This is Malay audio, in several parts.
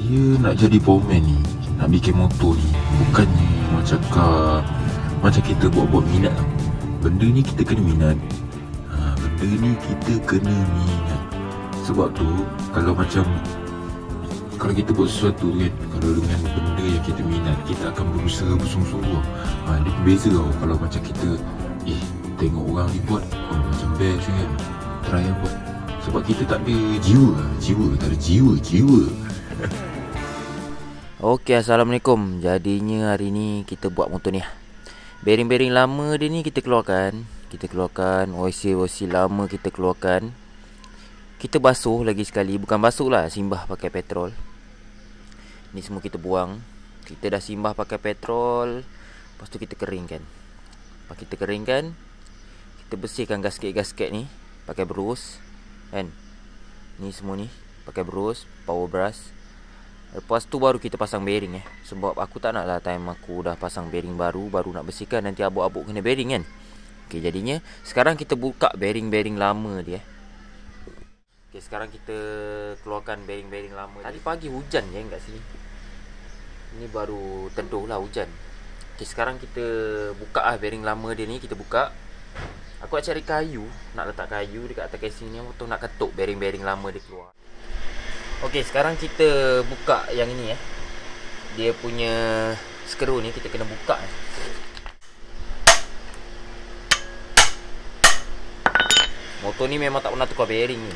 Dia nak jadi powerman ni, nak bikin motor ni, bukannya macam kita buat-buat minat tau. Benda ni kita kena minat. Benda ni kita kena minat. Sebab tu kalau kita buat sesuatu kan, kalau dengan benda yang kita minat, kita akan berusaha bersungguh-sungguh. Dia beza tau. Kalau macam kita tengok orang ni buat, macam best kan, try buat. Sebab kita tak ada tak ada jiwa. Okey, Assalamualaikum. Jadinya hari ni kita buat motor ni. Bearing-bearing lama dia ni kita keluarkan. OC lama kita keluarkan. Kita basuh lagi sekali. Bukan basuh lah, simbah pakai petrol. Ni semua kita buang. Kita dah simbah pakai petrol. Lepas tu kita keringkan. Kita bersihkan gasket-gasket ni pakai berus kan. Ni semua ni pakai berus, power brush. Lepas tu baru kita pasang bearing Sebab aku tak nak lah time aku dah pasang bearing baru nak bersihkan, nanti abuk-abuk kena bearing kan. Okey, jadinya sekarang kita buka bearing-bearing lama dia. Okey, sekarang kita keluarkan bearing-bearing lama. Tadi pagi hujan je kat sini. Ini baru teduh lah hujan. Okey, sekarang kita buka bearing lama dia ni, kita buka. Aku nak cari kayu, nak letak kayu dekat atas casing ni untuk nak ketuk bearing-bearing lama dia keluar. Okey, sekarang kita buka yang ini Dia punya skru ni kita kena buka Motor ni memang tak pernah tukar bearing ni.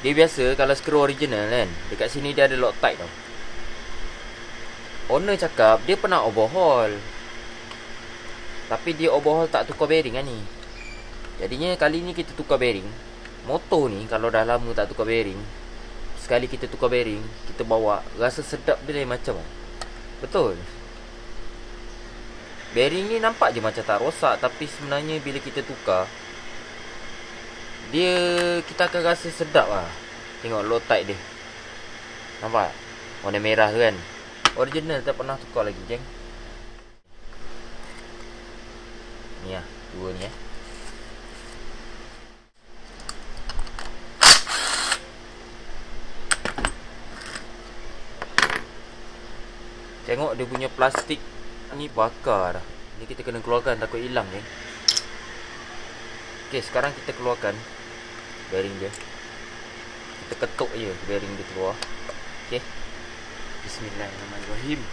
Dia biasa kalau skru original kan, dekat sini dia ada Loctite tau. Owner cakap dia pernah overhaul, tapi dia overhaul tak tukar bearing kan ni. Jadinya kali ni kita tukar bearing. Motor ni kalau dah lama tak tukar bearing, sekali kita tukar bearing, kita bawa, rasa sedap dia lain macam. Betul. Bearing ni nampak je macam tak rosak, tapi sebenarnya bila kita tukar, kita akan rasa sedap lah. Tengok Loctite dia, nampak? Warna merah tu kan. Original tak pernah tukar lagi, geng. Ni dua ni Tengok dia punya plastik ni bakar dah. Ni kita kena keluarkan, takut hilang ni. Okey, sekarang kita keluarkan bearing dia. Kita ketuk je bearing dia keluar. Okey. Bismillahirrahmanirrahim.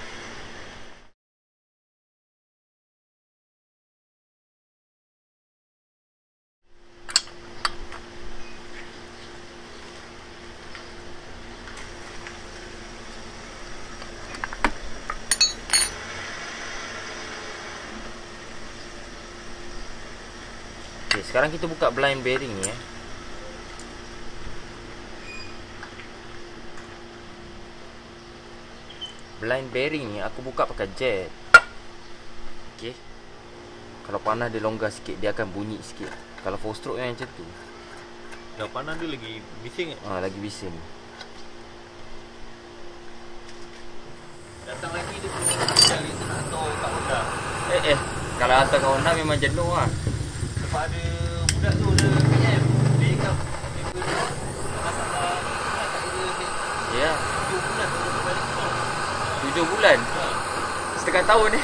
Okay, sekarang kita buka blind bearing ni Blind bearing ni aku buka pakai jet. Okay, kalau panas dia longgar sikit, dia akan bunyi sikit. Kalau 4 stroke yang macam tu, dah panas dia lagi bising lagi bising. Datang lagi dia punya kali tu nak hantar kat Honda. Kalau hantar kat Honda memang jenuh lah. Sebab ada budak tu, dia PM, dia ingat masalah tak ada Ya, 7 bulan tu dia balik sini. 7 bulan, setengah tahun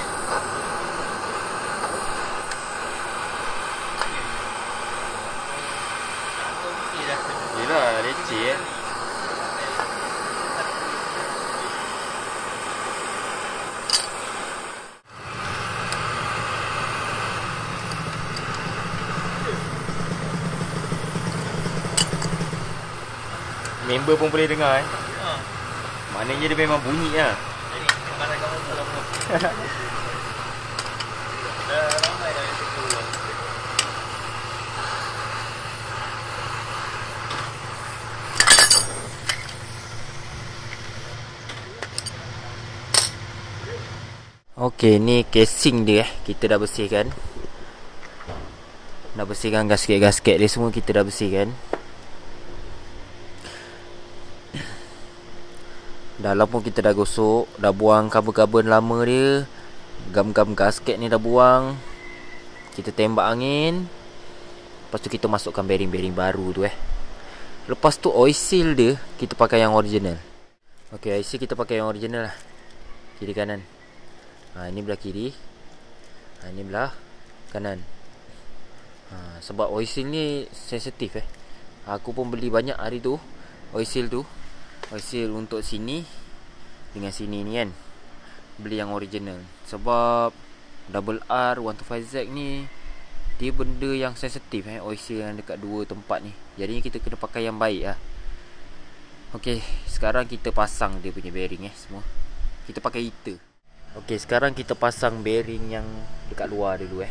Hantar mesti dah. Yelah, leceh Member pun boleh dengar Maknanya dia memang bunyi lah. Jadi, mana kamu tu lama. Dah ramai dah yang situ. Okey, ni casing dia kita dah bersihkan. Dah bersihkan gasket-gasket dia semua kita dah bersihkan. Dalam pun kita dah gosok, dah buang kabel-kabel lama dia. Gam-gam gasket ni dah buang. Kita tembak angin. Lepas tu kita masukkan bearing-bearing baru tu Lepas tu oil seal dia kita pakai yang original. Okay, IC kita pakai yang original lah. Kiri kanan. Ini belah kiri. Ini belah kanan. Sebab oil seal ni sensitif Aku pun beli banyak hari tu oil seal tu. Oil seal untuk sini dengan sini ni kan. Beli yang original. Sebab double R 125Z ni dia benda yang sensitif oil seal yang dekat dua tempat ni. Jadi kita kena pakai yang baik lah. Okey, sekarang kita pasang dia punya bearing semua. Kita pakai heater. Okey, sekarang kita pasang bearing yang dekat luar dulu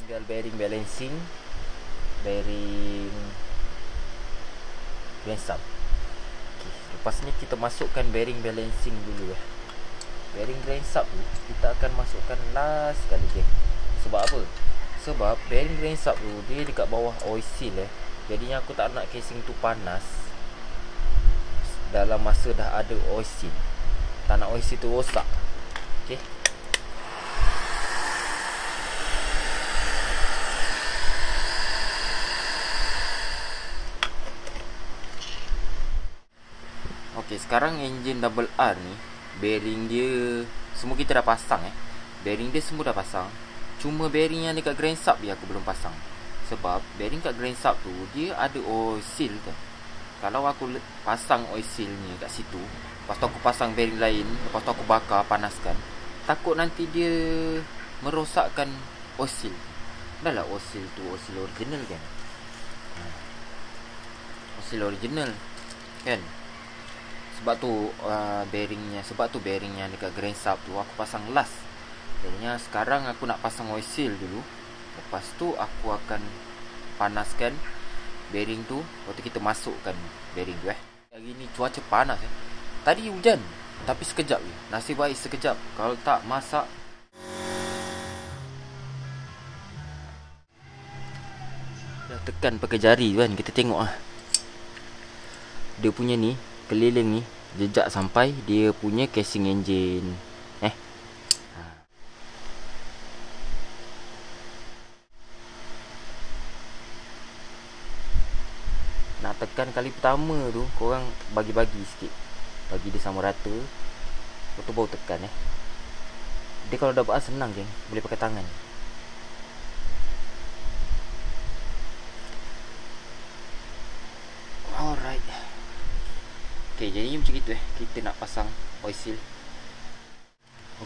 tinggal bearing balancing, bearing crankshaft. Okay, lepas ni kita masukkan bearing balancing dulu Bearing crankshaft tu kita akan masukkan last sekali Sebab apa? Sebab bearing crankshaft tu dia dekat bawah oil seal Jadinya aku tak nak casing tu panas dalam masa dah ada oil seal. Tak nak oil seal tu rosak. Okay. Okay, sekarang enjin double R ni bearing dia semua kita dah pasang Bearing dia semua dah pasang. Cuma bearing yang dekat crankshaft dia aku belum pasang. Sebab bearing kat crankshaft tu dia ada oil seal Kalau aku pasang oil seal ni kat situ, lepas tu aku pasang bearing lain, lepas tu aku bakar, panaskan, takut nanti dia merosakkan oil seal. Dah lah oil seal tu oil seal original kan. Oil seal original kan. Sebab tu bearing yang dekat crankshaft tu aku pasang last. Jadinya sekarang aku nak pasang oil seal dulu. Lepas tu aku akan panaskan bearing tu. Lepas tu kita masukkan bearing tu Hari ni cuaca panas Tadi hujan tapi sekejap je. Nasib baik sekejap. Kalau tak masak. Dah tekan pakai jari tu kan. Kita tengok dia punya ni keliling ni jejak sampai dia punya casing engine nak tekan kali pertama tu korang bagi-bagi sikit, bagi dia sama rata, lepas tu baru tekan dia kalau dah buat senang geng, boleh pakai tangan. Alright. Okay, jadi macam itu kita nak pasang oil seal.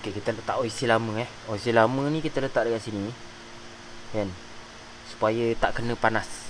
Okay, kita letak oil seal lama Oil seal lama ni kita letak dekat sini kan, supaya tak kena panas.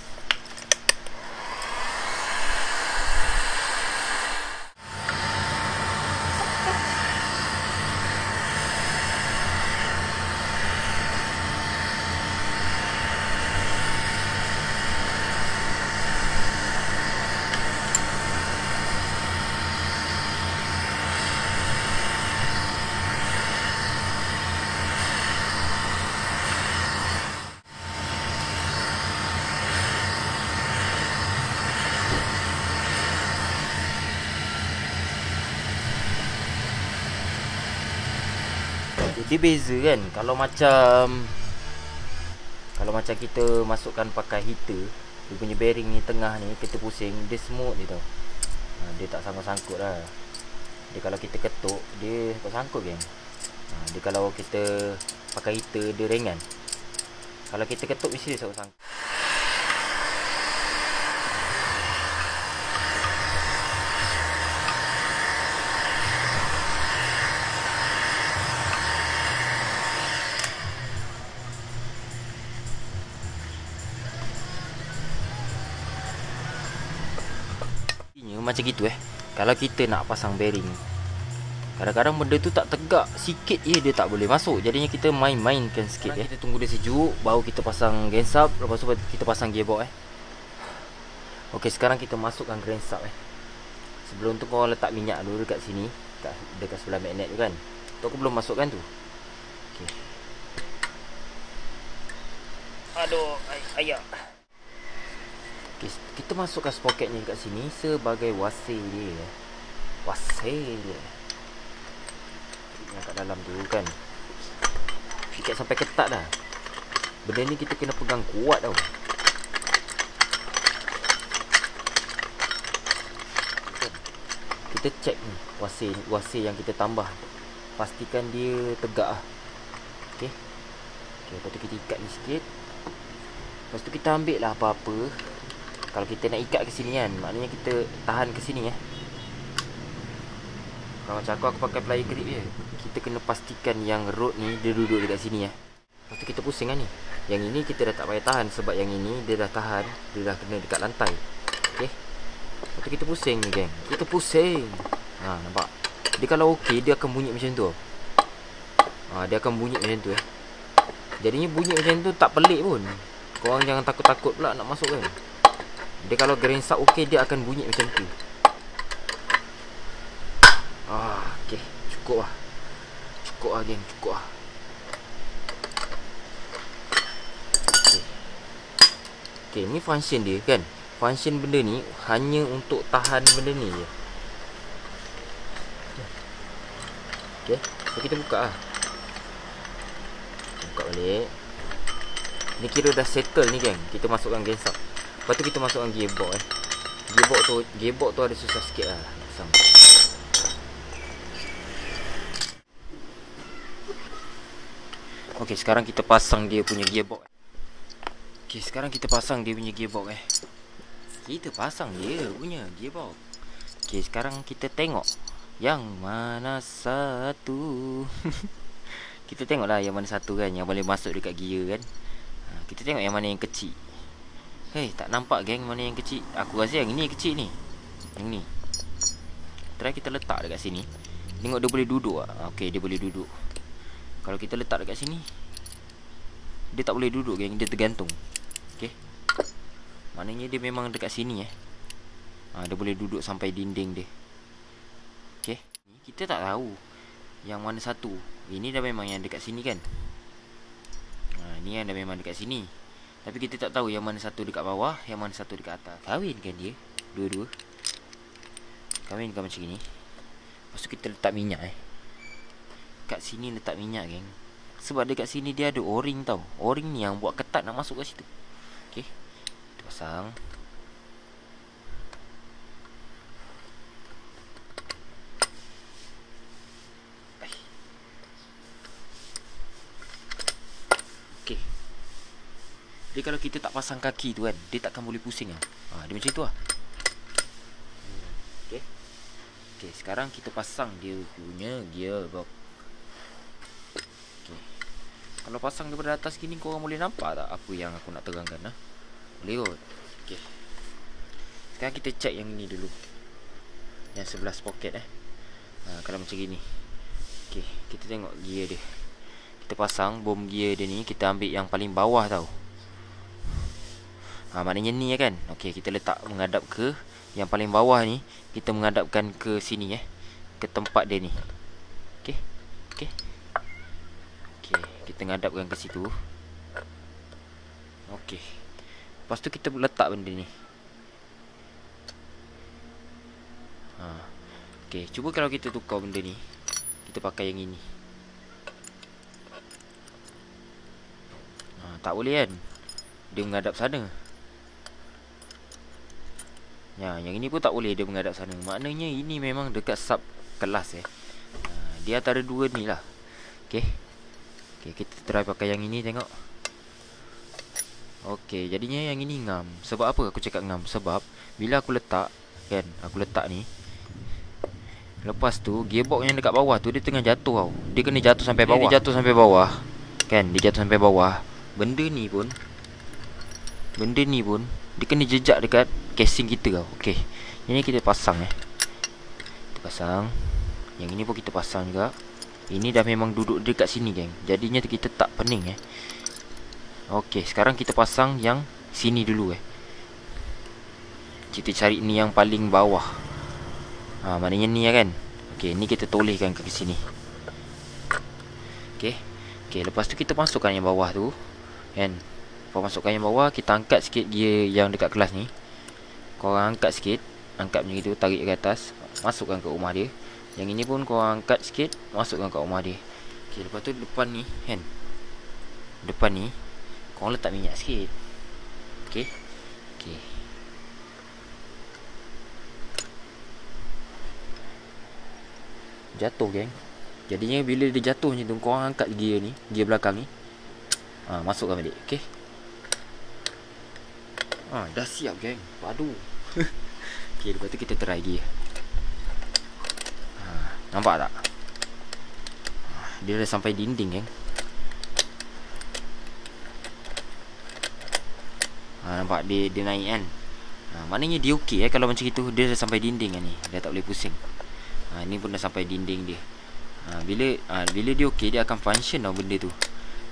Dia beza kan. Kalau macam kita masukkan pakai heater, dia punya bearing ni tengah ni kita pusing, dia smooth je tau. Dia tak sangkut-sangkut lah. Dia kalau kita ketuk, dia sangkut kan. Dia kalau kita pakai heater, dia ringan. Kalau kita ketuk, mesti dia sangkut-sangkut. macam gitu Kalau kita nak pasang bearing, kadang-kadang benda tu tak tegak sikit dia tak boleh masuk. Jadinya kita main-mainkan sikit Kita tunggu dia sejuk, baru kita pasang gensub. Lepas tu kita pasang gearbox Okey, sekarang kita masukkan gensub Sebelum tu kau letak minyak dulu dekat sini, dekat sebelah magnet tu kan. Tu aku belum masukkan tu. Okey. Aduh, ayah. Okay, kita masukkan sprocketnya kat sini sebagai wasir dia. Wasir dia. Yang kat dalam tu kan. Ikat sampai ketat dah. Benda ni kita kena pegang kuat tau. Kita check ni wasir yang kita tambah. Pastikan dia tegak Okey. Okey, lepas tu kita ikat ni sikit. Lepas tu kita ambil lah apa-apa. Kalau kita nak ikat ke sini kan, maknanya kita tahan ke sini Kalau macam aku pakai plier grip je. Kita kena pastikan yang rod ni dia duduk dekat sini Lepas tu kita pusing kan ni. Yang ini kita dah tak payah tahan, sebab yang ini dia dah tahan, dia dah kena dekat lantai. Okey. Lepas tu kita pusing ni geng. Kita pusing. Nampak? Dia kalau okey, dia akan bunyi macam tu. Dia akan bunyi macam tu Jadinya bunyi macam tu tak pelik pun. Korang jangan takut-takut pula nak masuk kan. Dia kalau gensub okey, dia akan bunyi macam tu. Okey, cukup lah geng, cukup lah. Okey, ni function dia kan. Function benda ni hanya untuk tahan benda ni je. Okey, so kita buka lah. Buka balik. Ni kira dah settle ni geng. Kita masukkan gensub. Lepas tu kita masukkan gearbox Gearbox tu ada susah sikit lah nak pasang. Okey, sekarang kita pasang dia punya gearbox. Kita pasang dia punya gearbox. Okey, sekarang kita tengok yang mana satu. Kita tengoklah yang mana satu kan, yang boleh masuk dekat gear kan. Kita tengok yang mana yang kecil. Tak nampak geng mana yang kecil. Aku rasa yang ni kecil ni. Yang ni. Try kita letak dekat sini. Tengok dia boleh duduk Okey, dia boleh duduk. Kalau kita letak dekat sini, dia tak boleh duduk geng, dia tergantung. Okey. Maknanya dia memang dekat sini dia boleh duduk sampai dinding dia. Okey. Kita tak tahu yang mana satu. Ini dah memang yang dekat sini kan. Ni yang dah memang dekat sini. Tapi kita tak tahu yang mana satu dekat bawah, yang mana satu dekat atas. Kahwin kan dia? Dua-dua. Kahwin kan macam ni. Lepas tu kita letak minyak kat sini letak minyak geng. Sebab dekat sini dia ada o-ring tau. O-ring ni yang buat ketat nak masuk kat situ. Okey. Kita pasang. Okey. Dia kalau kita tak pasang kaki tu kan, dia takkan boleh pusing dia macam tu lah. Okey. Okey, sekarang kita pasang dia punya gearbox. Okey. Kalau pasang daripada atas gini, korang boleh nampak tak apa yang aku nak terangkan Boleh kot. Okey. Sekarang kita check yang ni dulu. Yang sebelah sprocket kalau macam gini. Okey, kita tengok gear dia. Kita pasang bom gear dia ni, kita ambil yang paling bawah tau. Maknanya ni kan. Okey, kita letak menghadap ke yang paling bawah ni, kita menghadapkan ke sini ke tempat dia ni. Okey. Okey. Okey, kita menghadapkan ke situ. Okey. Lepas tu kita letak benda ni. Okey, cuba kalau kita tukar benda ni, kita pakai yang ini. Tak boleh kan. Dia menghadap sana. Yang ini pun tak boleh, dia menghadap sana. Maknanya ini memang dekat sub kelas dia antara dua ni lah. Okey. Okey, kita try pakai yang ini tengok. Okey, jadinya yang ini ngam. Sebab apa aku cakap ngam? Sebab bila aku letak kan, aku letak ni, lepas tu gearbox yang dekat bawah tu dia tengah jatuh tau. Dia kena jatuh sampai bawah. Dia jatuh sampai bawah. Kan, dia jatuh sampai bawah. Benda ni pun dia kena jejak dekat casing kita tau. Okey. Ini kita pasang Kita pasang. Yang ini pun kita pasang juga. Ini dah memang duduk dekat sini geng. Jadinya kita tak pening Okey, sekarang kita pasang yang sini dulu Kita cari ni yang paling bawah. Maknanya ni kan. Okey, ni kita tolehkan ke sini. Okey. Okey, lepas tu kita masukkan yang bawah tu. Kan. Kau masukkan yang bawah, kita angkat sikit gear yang dekat kelas ni. Kau angkat sikit, angkat macam itu, tarik ke atas, masukkan ke rumah dia. Yang ini pun kau angkat sikit, masukkan ke rumah dia. Okey, lepas tu depan ni kan. Depan ni kau letak minyak sikit. Okey. Okey. Jatuh geng. Jadinya bila dia jatuh macam tu, kau angkat gear ni, gear belakang ni. Masukkan balik. Okey. Dah siap geng. Padu. Okey, lepas tu kita try gear. Nampak tak? Dia dah sampai dinding geng. Nampak dia naik kan. Maknanya dia okey kalau macam itu. Dia dah sampai dinding kan ni. Dia tak boleh pusing. Ni pun dah sampai dinding dia. Bila dia okey, dia akan function tau benda tu.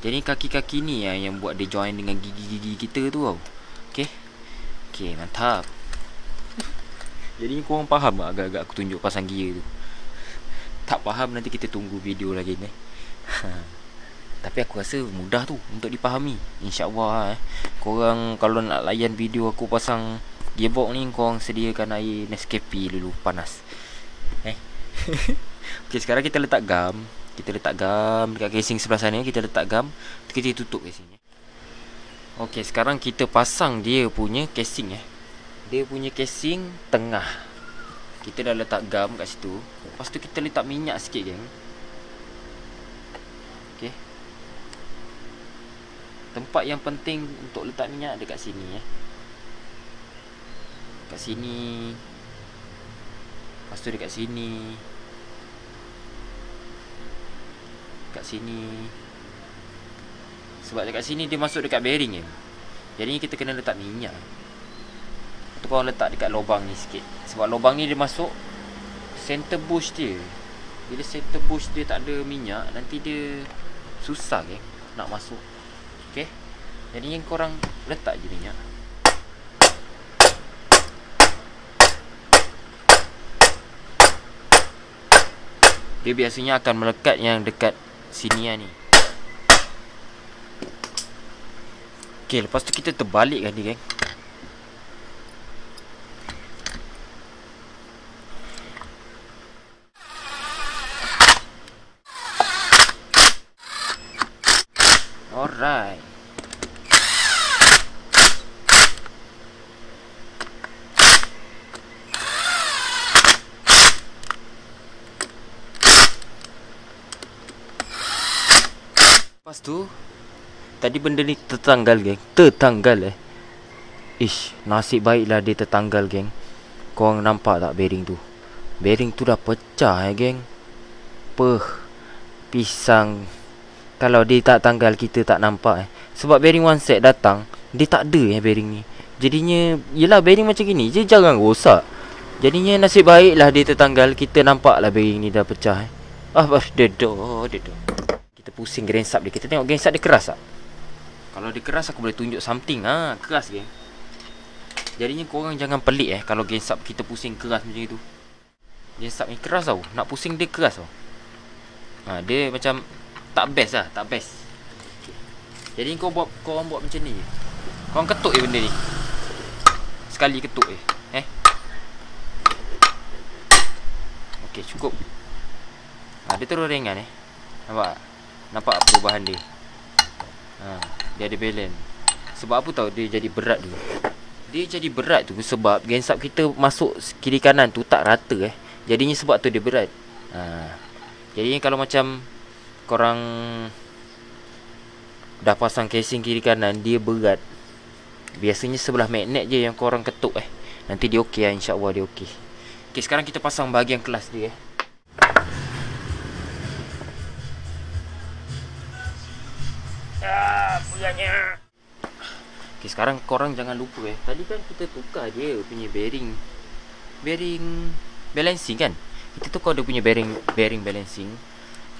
Jadi kaki-kaki ni yang buat dia join dengan gigi-gigi kita tu tau. Okey. Okey, mantap. Jadi korang faham tak agak-agak aku tunjuk pasang gear tu? Tak faham nanti kita tunggu video lagi ni. Tapi aku rasa mudah tu untuk dipahami. InsyaAllah korang kalau nak layan video aku pasang gearbox ni, korang sediakan air Nescafe dulu panas. Okey, sekarang kita letak gam. Kita letak gam dekat casing sebelah sana. Kita letak gam, kita tutup casing. Okey, sekarang kita pasang dia punya casing Dia punya casing tengah. Kita dah letak gam kat situ. Lepas tu kita letak minyak sikit geng. Okey. Tempat yang penting untuk letak minyak dekat sini Kat sini. Lepas tu dekat sini. Kat sini. Sebab dekat sini dia masuk dekat bearing Jadi kita kena letak minyak. Tu kau letak dekat lubang ni sikit. Sebab lubang ni dia masuk center bush dia. Bila center bush dia tak ada minyak, nanti dia susah nak masuk. Okey. Jadi yang korang letak je minyak. Dia biasanya akan melekat yang dekat sini ni. Okey, lepas tu kita terbalikkan dia geng. Alright. Lepas tu tadi benda ni tertanggal geng. Tertanggal Ish, nasib baiklah dia tertanggal geng. Korang nampak tak bearing tu? Bearing tu dah pecah geng. Pisang. Kalau dia tak tanggal, kita tak nampak Sebab bearing one set datang, dia tak ada bearing ni. Jadinya, yelah bearing macam gini je jarang rosak. Jadinya nasib baiklah dia tertanggal. Kita nampak lah bearing ni dah pecah dedoh. Kita pusing gensap dia. Kita tengok gensap dia keras tak? Kalau dia keras, aku boleh tunjuk something. Keras geng. Jadinya korang jangan pelik kalau gensap kita pusing keras macam itu. Gensap ni keras tau. Nak pusing dia keras tau. Dia macam tak best lah. Tak best. Jadi korang buat macam ni je. Korang ketuk benda ni. Sekali ketuk Okey, cukup. Dia terus ringan Nampak perubahan dia. Dia ada balance. Sebab apa tau dia jadi berat tu? Dia jadi berat tu sebab gensap kita masuk kiri kanan tu tak rata Jadinya sebab tu dia berat. Jadinya kalau macam korang dah pasang casing kiri kanan, dia berat. Biasanya sebelah magnet je yang korang ketuk Nanti dia okey insya-Allah dia okey. Okey, sekarang kita pasang bahagian kelas dia Pulangnya. Okay, sekarang korang jangan lupa tadi kan kita tukar dia punya bearing balancing kan. Kita tukar dia punya bearing balancing.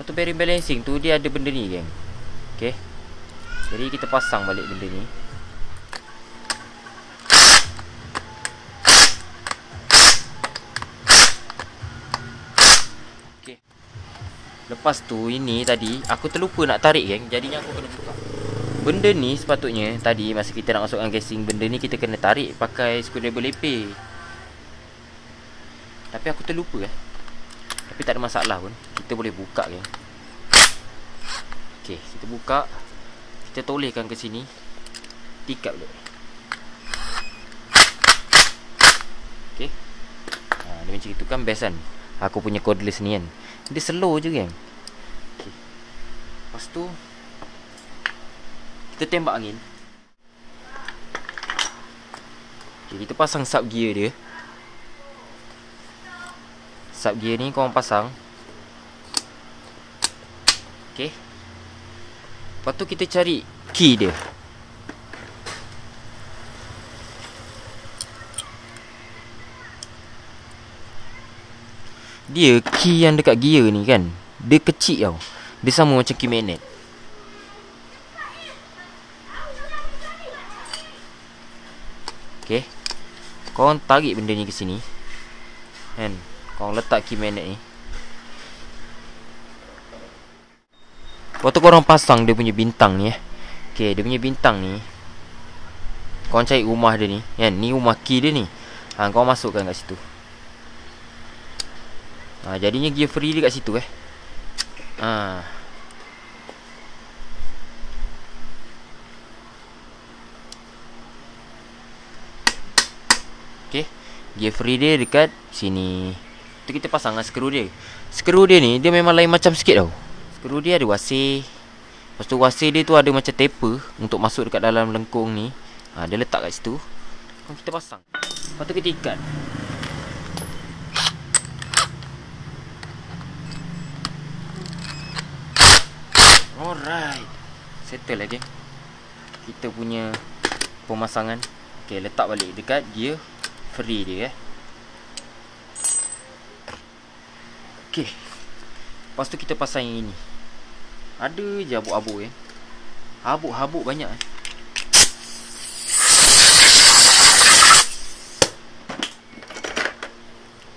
Satu bearing balancing tu dia ada benda ni geng. Okay, jadi kita pasang balik benda ni. Okay, lepas tu ini tadi aku terlupa nak tarik geng. Jadinya aku kena buka. Benda ni sepatutnya tadi masa kita nak masukkan casing, benda ni kita kena tarik pakai screwdriver lepeh. Tapi aku terlupa Tapi tak ada masalah pun. Kita boleh buka kan. Okay, kita buka. Kita tolehkan ke sini. Tikap dulu. Okay, dia macam itu kan best kan. Aku punya cordless ni kan, dia slow je kan. Okay, lepas tu kita tembak angin. Okay, kita pasang sub gear dia. Sub gear ni korang pasang. Okay, lepas tu kita cari key dia. Dia key yang dekat gear ni kan, dia kecil tau. Dia sama macam key magnet. Okay, korang tarik benda ni ke sini kan. Korang letak key magnet ni. Lepas tu korang pasang dia punya bintang ni Okay, dia punya bintang ni korang cari rumah dia ni kan. Ni rumah key dia ni. Korang masukkan kat situ. Jadinya gear free dia kat situ Okay, gear free dia dekat sini. Tu kita pasang dengan skru dia. Skru dia ni dia memang lain macam sikit tau. Skru dia ada wasir. Lepas tu wasir dia tu ada macam taper untuk masuk dekat dalam lengkung ni. Dia letak kat situ. Kita pasang. Lepas tu kita ikat. Alright, settle lagi kita punya pemasangan. Okay, letak balik dekat gear free dia Okay, lepas tu kita pasang yang ini. Ada je habuk-habuk habuk-habuk banyak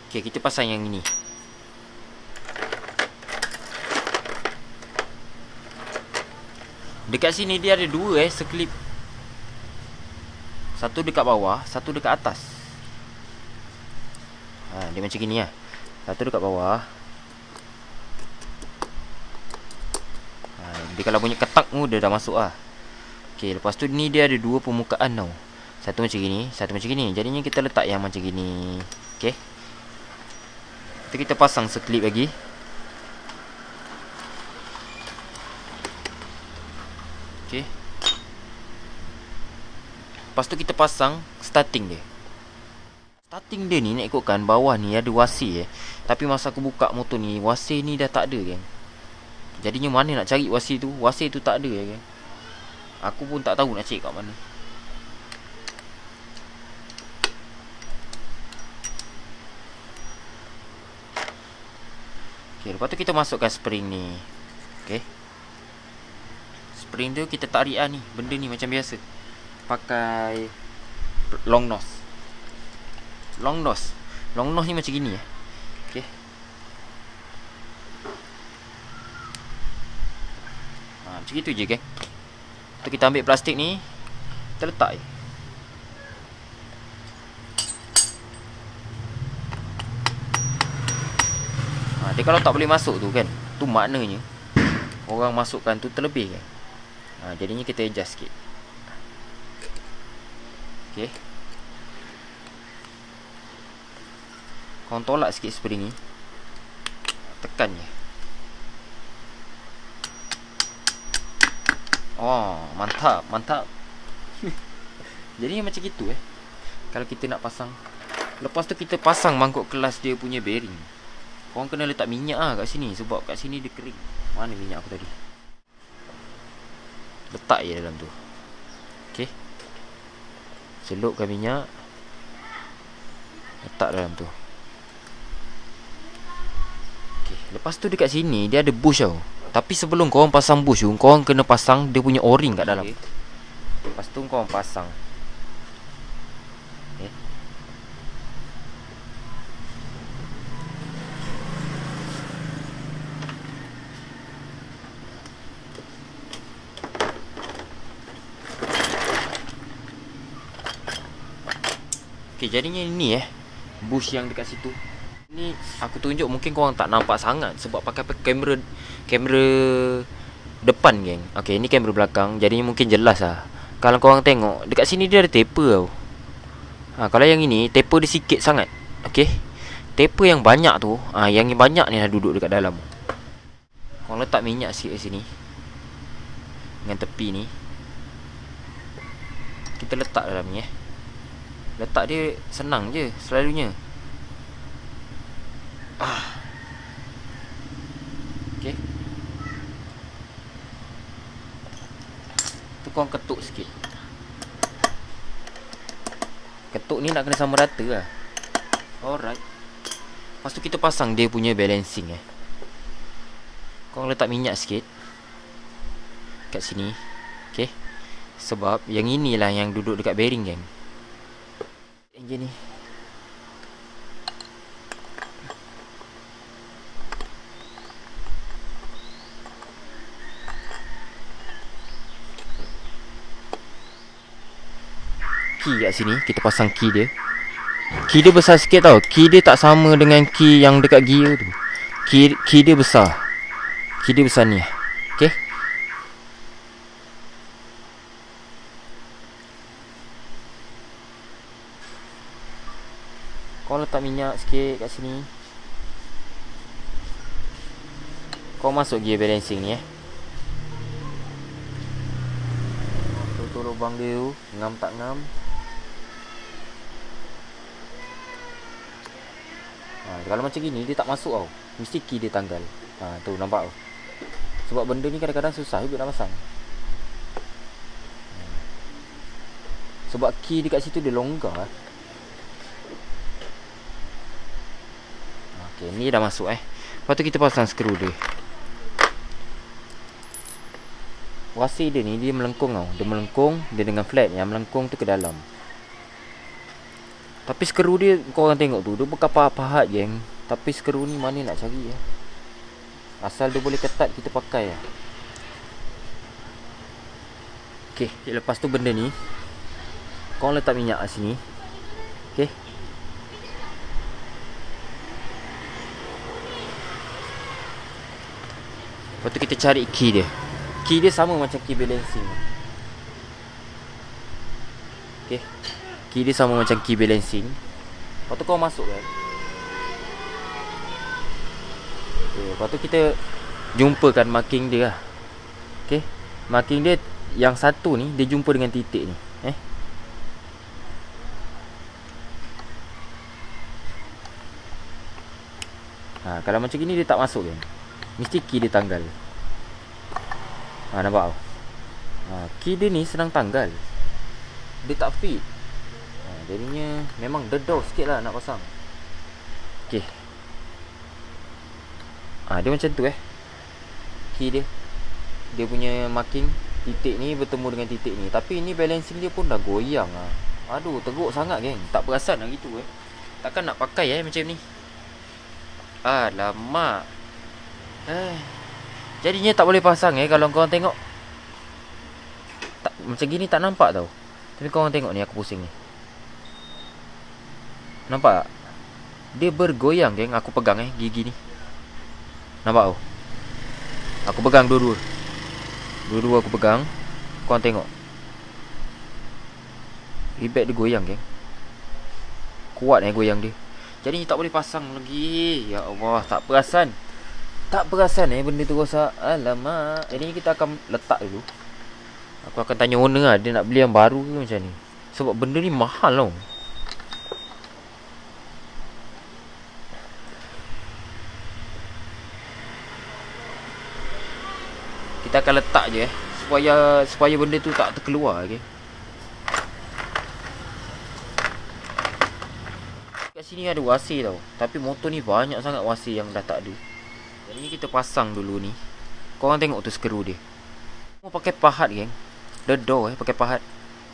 Okay, kita pasang yang ini. Dekat sini dia ada dua sekelip. Satu dekat bawah, satu dekat atas. Dia macam gini Satu dekat bawah. Dia kalau punya ketak tu dia dah masuk Okay, lepas tu ni dia ada dua permukaan tau. Satu macam gini, satu macam gini. Jadinya kita letak yang macam gini. Okay, tu kita pasang sekelip lagi. Okay, lepas tu kita pasang starting dia. Starting dia ni nak ikutkan bawah ni ada wasir Tapi masa aku buka motor ni, wasir ni dah tak ada kan. Jadinya mana nak cari wasir tu? Wasir tu tak ada kan. Aku pun tak tahu nak cari kat mana. Okay, lepas tu kita masukkan spring ni. Okay, spring tu kita tarik ni. Benda ni macam biasa. Pakai long nose. Long nose ni macam gini Okay, macam gitu je tu kita ambil plastik ni, kita letak dia kalau tak boleh masuk tu kan, tu maknanya orang masukkan tu terlebih jadinya kita adjust sikit. Okay, korang tolak sikit spring ni, tekan je. Mantap Jadi macam gitu kalau kita nak pasang. Lepas tu kita pasang mangkuk kelas dia punya bearing. Korang kena letak minyak kat sini, sebab kat sini dia kering. Mana minyak aku tadi? Letak je dalam tu. Okay, Celupkan minyak, letak dalam tu. Okay. Lepas tu dekat sini dia ada bush tau. Tapi sebelum korang pasang bush tu, korang kena pasang dia punya o-ring kat dalam. Okay. Lepas tu korang pasang. Okay. Okay, jadinya ini bush yang dekat situ. Ni aku tunjuk mungkin korang tak nampak sangat sebab pakai kamera depan geng. Okey, ni kamera belakang. Jadinya mungkin jelas lah. Kalau korang tengok dekat sini dia ada taper tau. Kalau yang ini taper dia sikit sangat. Okey. Taper yang banyak tu, yang banyak ni dah duduk dekat dalam. Korang letak minyak sikit kat sini. Dengan tepi ni. Kita letak dalam ni Letak dia senang je selalunya. Okay. Tu korang ketuk sikit. Ketuk ni nak kena sama rata lah. Alright. Lepas tu kita pasang dia punya balancing Korang letak minyak sikit kat sini. Okay. Sebab yang inilah yang duduk dekat bearing geng. Enjin ni. Key kat sini, kita pasang key dia. Key dia besar sikit tau. Key dia tak sama dengan key yang dekat gear tu. Key dia besar. Key dia besar ni. Okay. Kau letak minyak sikit kat sini. Kau masuk gear balancing ni tutup lubang dia tu. Ngam tak ngam. Kalau macam gini dia tak masuk tau. Mesti key dia tanggal. Tu nampak tau. Sebab benda ni kadang-kadang susah juga nak pasang. Sebab key dekat situ dia longgar. Okay, ni dah masuk Lepas tu kita pasang skru dia. Wasi dia ni dia melengkung tau. Dia melengkung, dia dengan flat. Yang melengkung tu ke dalam. Tapi skru dia korang tengok tu, dia bukan pahat-pahat geng. Tapi skru ni mana nak cari Asal dia boleh ketat kita pakai Okay, lepas tu benda ni korang letak minyak kat sini. Okay. Lepas tu kita cari key dia. Key dia sama macam key balancing. Okay. Key dia sama macam key balancing. Lepas tu kau masuk kan. Okay. Lepas tu kita jumpakan marking dia lah. Okay. Marking dia yang satu ni dia jumpa dengan titik ni. Kalau macam gini dia tak masuk kan. Mesti key dia tanggal. Nampak tau. Key dia ni senang tanggal. Dia tak fit. Jadinya memang dedau sikit lah nak pasang. Okay. Dia macam tu Key dia. Dia punya marking titik ni bertemu dengan titik ni. Tapi ni balancing dia pun dah goyang Aduh, teruk sangat geng. Tak perasan lah gitu Takkan nak pakai macam ni. Alamak. Jadinya tak boleh pasang kalau korang tengok tak, macam gini tak nampak tau. Tapi korang tengok ni aku pusing ni. Nampak tak? Dia bergoyang geng. Aku pegang gigi ni. Nampak tau? Aku pegang dua-dua. Dua-dua aku pegang. Korang tengok. Ribet dia goyang geng. Kuat goyang dia. Jadi tak boleh pasang lagi. Ya Allah, tak perasan. Tak perasan benda tu rosak. Alamak. Jadi kita akan letak dulu. Aku akan tanya owner lah, dia nak beli yang baru ke macam ni. Sebab benda ni mahal tau. Kita akan letak je supaya benda tu tak terkeluar. Okay. sini ada wasir tau. Tapi motor ni banyak sangat wasir yang dah tak ada. Jadi ni kita pasang dulu ni. Korang tengok tu skru dia. Mau pakai pahat geng. Dedo pakai pahat.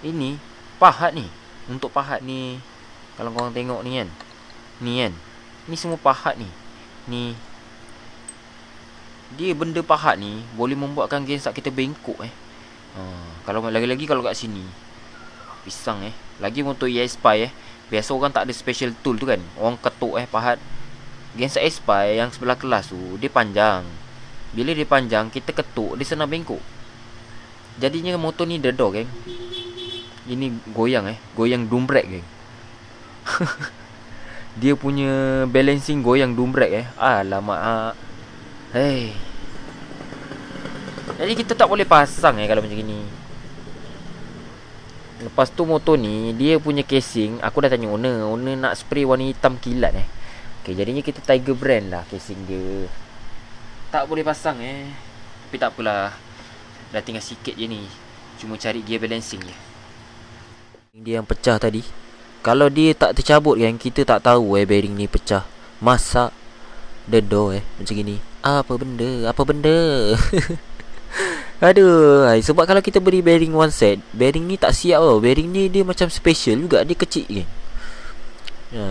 Ini pahat ni. Untuk pahat ni, kalau korang tengok ni kan. Ni kan. Ni semua pahat ni. Ni. Dia benda pahat ni boleh membuatkan genset kita bengkok Kalau lagi-lagi kalau kat sini pisang lagi motor Aspire biasa orang tak ada special tool tu kan. Orang ketuk pahat. Genset Aspire yang sebelah kelas tu dia panjang. Bila dia panjang, kita ketuk dia senang bengkok. Jadinya motor ni dedo geng. Ini goyang goyang dumbrek geng. Dia punya balancing goyang dumbrek alamak. Hei. Jadi kita tak boleh pasang kalau macam ni. Lepas tu motor ni dia punya casing, aku dah tanya owner nak spray warna hitam kilat Okay, jadinya kita Tiger brand lah casing dia. Tak boleh pasang Tapi tak apalah. Dah tinggal sikit je ni. Cuma cari gear balancing je. Dia yang pecah tadi. Kalau dia tak tercabut kan, kita tak tahu bearing ni pecah. Masak dedo macam gini. Apa benda Aduh, sebab kalau kita beri bearing one set, bearing ni tak siap tau. Bearing ni dia macam special juga. Dia kecil kan.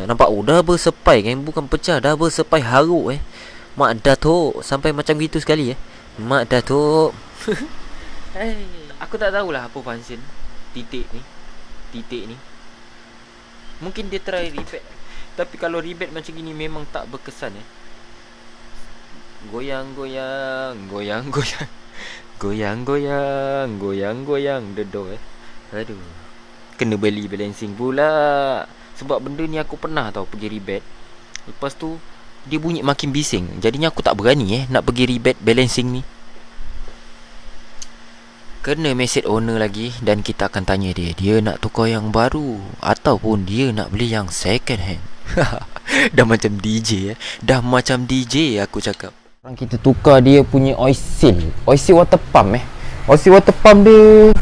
Nampak dah bersepai kan. Bukan pecah, dah bersepai haruk Mak Datuk sampai macam gitu sekali Mak Datuk. Aku tak tahulah apa function titik ni. Mungkin dia try rebat. Tapi kalau rebat macam gini memang tak berkesan Goyang dedo Aduh. Kena beli balancing pula. Sebab benda ni aku pernah tau pergi rebat. Lepas tu dia bunyi makin bising. Jadinya aku tak berani nak pergi rebat balancing ni. Kena message owner lagi. Dan kita akan tanya dia, dia nak tukar yang baru ataupun dia nak beli yang second hand. Dah macam DJ Dah macam DJ aku cakap. Kita tukar dia punya oil seal water pump Oil seal water pump dia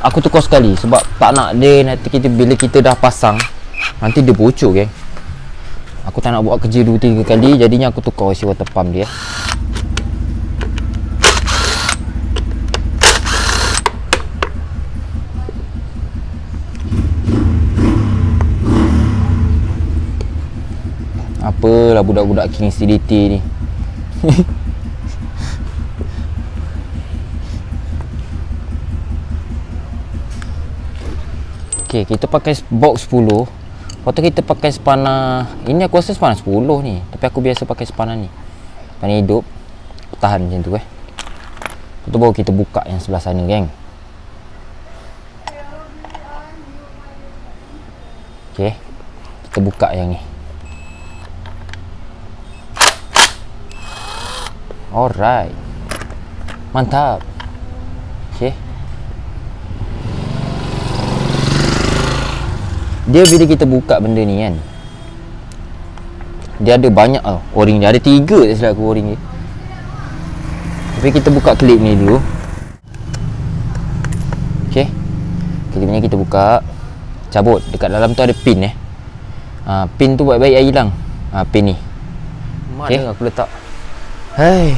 aku tukar sekali. Sebab tak nak dia nanti bila kita dah pasang nanti dia bocor geng. Aku tak nak buat kerja 2-3 kali. Jadinya aku tukar oil seal water pump dia. Apalah budak-budak King CDT ni. Okay, kita pakai box 10. Lepas tu kita pakai spana. Ini aku rasa spana 10 ni. Tapi aku biasa pakai spana ni. Spana hidup. Tahan macam tu Lepas tu baru kita buka yang sebelah sana geng. Okay, kita buka yang ni. Alright. Mantap. Okay. Dia bila kita buka benda ni kan, dia ada banyak o-ring dia. Ada 3 tak silap aku o-ring dia. Tapi kita buka klip ni dulu. Okay. Klip ni kita buka. Cabut. Dekat dalam tu ada pin pin tu baik-baik air hilang. Pin ni. Mana aku letak? Hai.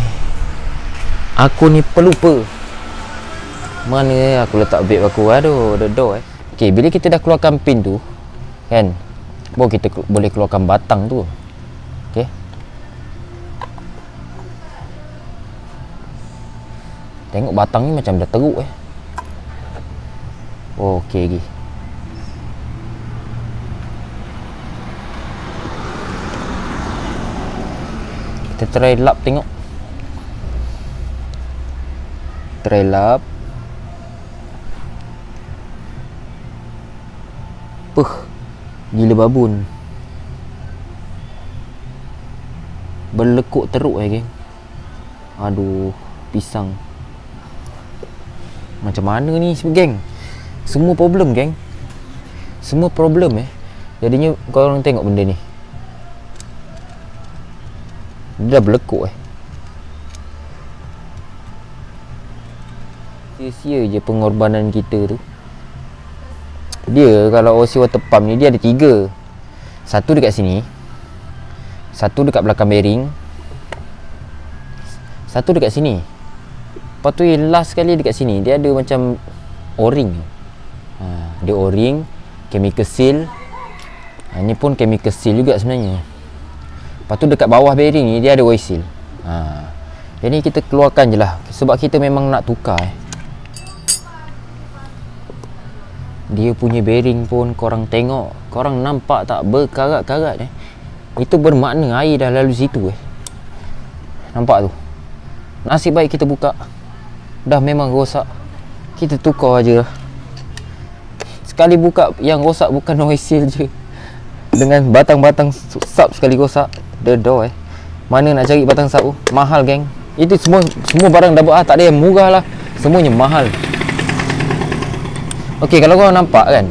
Aku ni pelupa. Mana aku letak vape aku? Aduh, dedo Okey, bila kita dah keluarkan pin tu kan, baru kita boleh keluarkan batang tu. Okey. Tengok batang ni macam dah teruk Oh, okey lagi. Kita try lap tengok. Try lap. Gila babun. Berlekuk teruk geng. Aduh, pisang. Macam mana ni geng? Semua problem geng. Semua problem Jadinya korang tengok benda ni. Dia dah berlekuk Sia-sia je pengorbanan kita tu. Dia kalau oil seal water pump ni dia ada 3. Satu dekat sini, satu dekat belakang bearing, satu dekat sini. Lepas tu yang last sekali dekat sini, dia ada macam O-ring. Dia O-ring, chemical seal. Ini pun chemical seal juga sebenarnya. Lepas tu dekat bawah bearing ni dia ada oil seal. Jadi kita keluarkan je lah, sebab kita memang nak tukar. Dia punya bearing pun korang tengok, korang nampak tak berkarat-karat Itu bermakna air dah lalu situ Nampak tu. Nasib baik kita buka, dah memang rosak, kita tukar aje lah. Sekali buka yang rosak bukan oil seal je, dengan batang-batang sub sekali rosak. Dedo Mana nak cari batang sub tu? Mahal geng. Itu semua barang double A, tak ada yang murah lah, semuanya mahal. Okey, kalau korang nampak kan,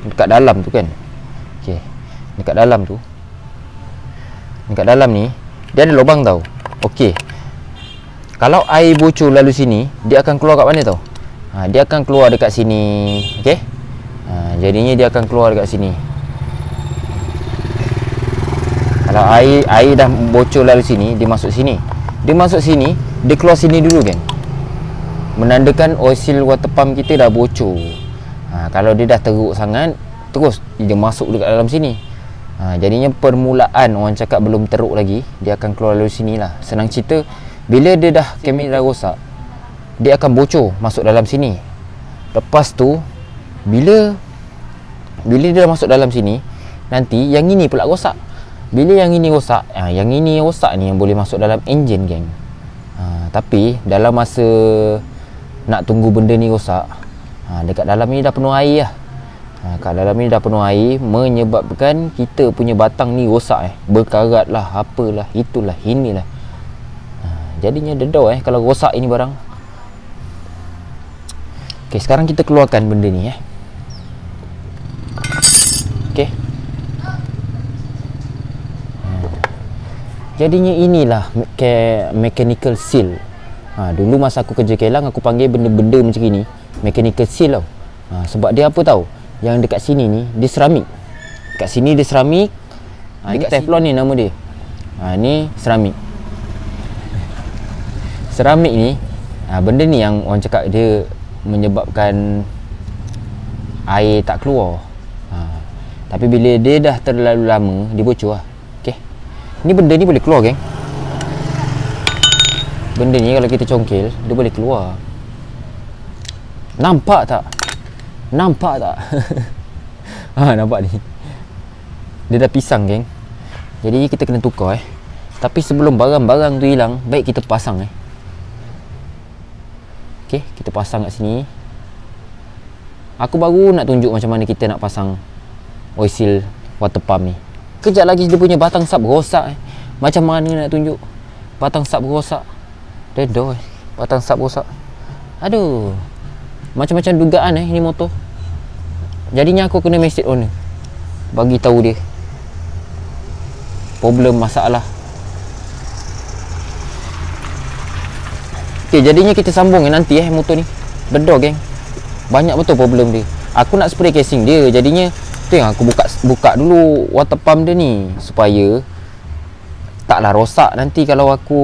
dekat dalam tu kan, okey, dekat dalam tu, dekat dalam ni dia ada lubang tau. Okey, kalau air bocor lalu sini, dia akan keluar kat mana tau? Dia akan keluar dekat sini. Okey, jadinya dia akan keluar dekat sini. Kalau air dah bocor lalu sini, dia masuk sini. Dia masuk sini, dia keluar sini dulu geng, menandakan oil seal water pump kita dah bocor. Kalau dia dah teruk sangat, terus dia masuk dekat dalam sini. Jadinya permulaan orang cakap belum teruk lagi, dia akan keluar lalu sini lah. Senang cerita, bila dia dah kemik dah rosak, dia akan bocor masuk dalam sini. Lepas tu bila dia dah masuk dalam sini, nanti yang ini pula rosak. Bila yang ini rosak, yang ini rosak ni yang boleh masuk dalam enjin geng. Tapi dalam masa nak tunggu benda ni rosak, dekat dalam ni dah penuh air lah. Kat dalam ni dah penuh air, menyebabkan kita punya batang ni rosak berkarat lah, apalah, itulah, inilah. Jadinya dedau kalau rosak ini barang. Okey, sekarang kita keluarkan benda ni Okey. Jadinya inilah mechanical seal. Dulu masa aku kerja kilang, aku panggil benda-benda macam ni mechanical seal tau. Sebab dia apa tahu? Yang dekat sini ni dia seramik. Kat sini dia seramik. Ini teflon ni nama dia. Ni seramik. Seramik ni, benda ni yang orang cakap dia menyebabkan air tak keluar. Tapi bila dia dah terlalu lama, dia bocor lah. Okey. Ni benda ni boleh keluar geng. Benda ni kalau kita congkel, dia boleh keluar. Nampak tak? Nampak tak? Nampak ni. Dia dah pisang geng. Jadi kita kena tukar Tapi sebelum barang-barang tu hilang, baik kita pasang Okey, kita pasang kat sini. Aku baru nak tunjuk macam mana kita nak pasang oil seal water pump ni. Kejap lagi dia punya batang sub rosak Macam mana nak tunjuk batang sub rosak? Dedo batang sub rosak. Aduh, macam-macam dugaan ini motor. Jadinya aku kena message owner, bagi tahu dia problem, masalah. Okey, jadinya kita sambung nanti motor ni. Dedo geng, banyak betul problem dia. Aku nak spray casing dia, jadinya tu yang aku buka dulu water pump dia ni, supaya taklah rosak nanti kalau aku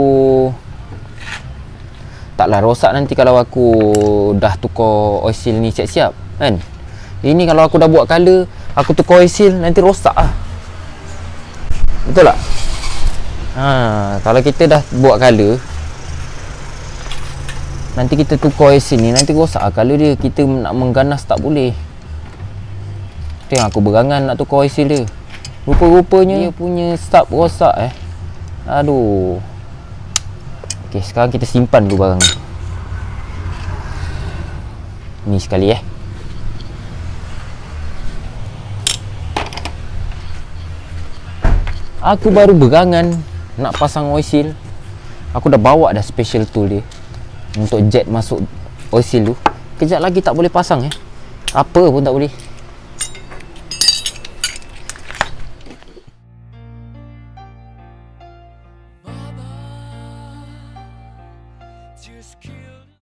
dah tukar oil seal ni siap-siap kan. Ini kalau aku dah buat color, aku tukar oil seal, nanti rosak lah. Betul tak? Kalau kita dah buat color, nanti kita tukar oil seal ni, nanti rosak lah color dia. Kita nak mengganas tak boleh. Tengok aku berangan nak tukar oil seal dia, rupa-rupanya dia punya start rosak Aduh. Okey, sekarang kita simpan dulu barang ni sekali Aku baru berangan nak pasang oil seal. Aku dah bawa dah special tool dia untuk jet masuk oil seal tu. Kejap lagi tak boleh pasang apa pun tak boleh. Just killed